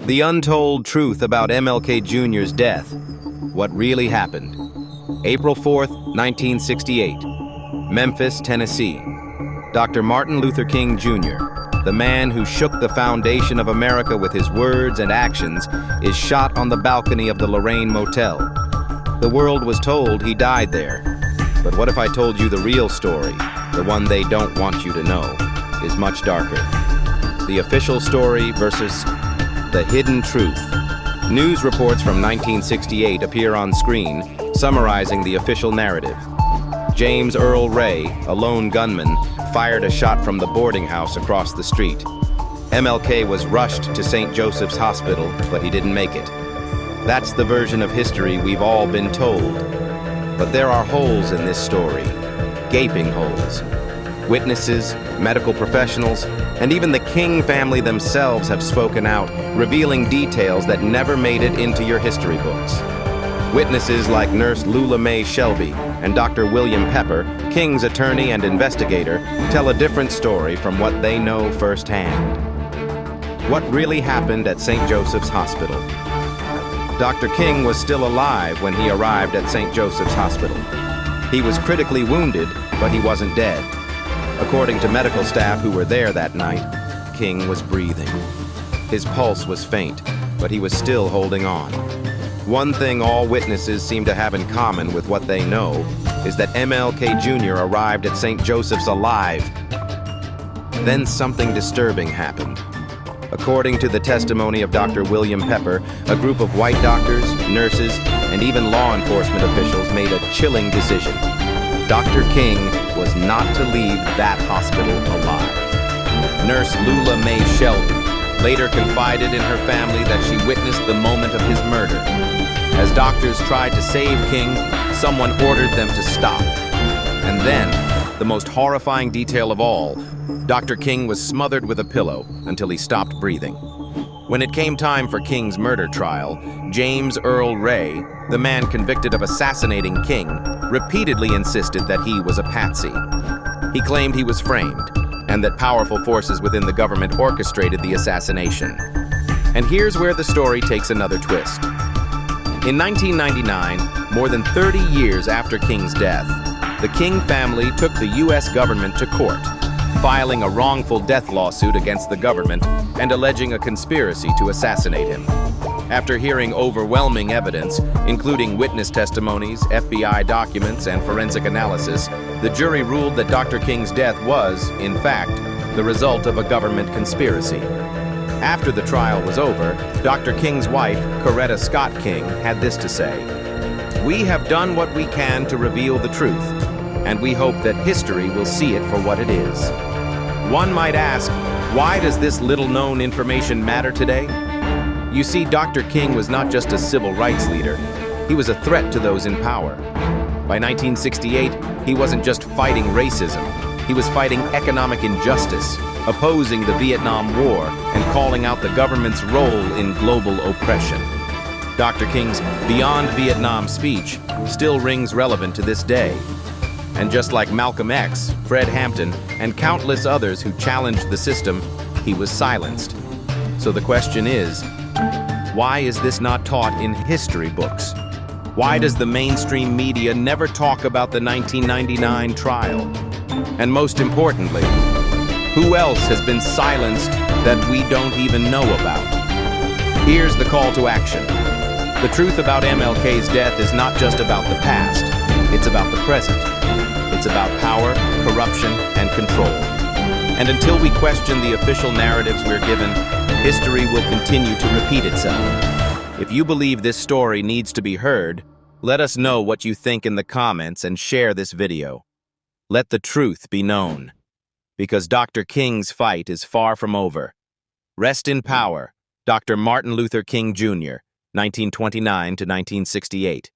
The untold truth about MLK Jr.'s death. What really happened. April 4th, 1968. Memphis, Tennessee. Dr. Martin Luther King Jr., the man who shook the foundation of America with his words and actions, is shot on the balcony of the Lorraine Motel. The world was told he died there. But what if I told you the real story, the one they don't want you to know, is much darker? The official story versus the hidden truth. News reports from 1968 appear on screen, summarizing the official narrative. James Earl Ray, a lone gunman, fired a shot from the boarding house across the street. MLK was rushed to St. Joseph's Hospital, but he didn't make it. That's the version of history we've all been told. But there are holes in this story, gaping holes. Witnesses, medical professionals, and even the King family themselves have spoken out, revealing details that never made it into your history books. Witnesses like Nurse Lula Mae Shelby and Dr. William Pepper, King's attorney and investigator, tell a different story from what they know firsthand. What really happened at St. Joseph's Hospital? Dr. King was still alive when he arrived at St. Joseph's Hospital. He was critically wounded, but he wasn't dead. According to medical staff who were there that night, King was breathing. His pulse was faint, but he was still holding on. One thing all witnesses seem to have in common with what they know is that MLK Jr. arrived at St. Joseph's alive. Then something disturbing happened. According to the testimony of Dr. William Pepper, a group of white doctors, nurses, and even law enforcement officials made a chilling decision. Dr. King was not to leave that hospital alive. Nurse Lula Mae Shelby later confided in her family that she witnessed the moment of his murder. As doctors tried to save King, someone ordered them to stop. And then, the most horrifying detail of all, Dr. King was smothered with a pillow until he stopped breathing. When it came time for King's murder trial, James Earl Ray, the man convicted of assassinating King, repeatedly insisted that he was a patsy. He claimed he was framed, and that powerful forces within the government orchestrated the assassination. And here's where the story takes another twist. In 1999, more than 30 years after King's death, the King family took the U.S. government to court, filing a wrongful death lawsuit against the government and alleging a conspiracy to assassinate him. After hearing overwhelming evidence, including witness testimonies, FBI documents, and forensic analysis, the jury ruled that Dr. King's death was, in fact, the result of a government conspiracy. After the trial was over, Dr. King's wife, Coretta Scott King, had this to say: "We have done what we can to reveal the truth, and we hope that history will see it for what it is." One might ask, why does this little-known information matter today? You see, Dr. King was not just a civil rights leader, he was a threat to those in power. By 1968, he wasn't just fighting racism, he was fighting economic injustice, opposing the Vietnam War, and calling out the government's role in global oppression. Dr. King's Beyond Vietnam speech still rings relevant to this day. And just like Malcolm X, Fred Hampton, and countless others who challenged the system, he was silenced. So the question is, why is this not taught in history books? Why does the mainstream media never talk about the 1999 trial? And most importantly, who else has been silenced that we don't even know about? Here's the call to action. The truth about MLK's death is not just about the past, it's about the present. It's about power, corruption, and control. And until we question the official narratives we're given, history will continue to repeat itself. If you believe this story needs to be heard, let us know what you think in the comments and share this video. Let the truth be known. Because Dr. King's fight is far from over. Rest in power, Dr. Martin Luther King Jr., 1929 to 1968.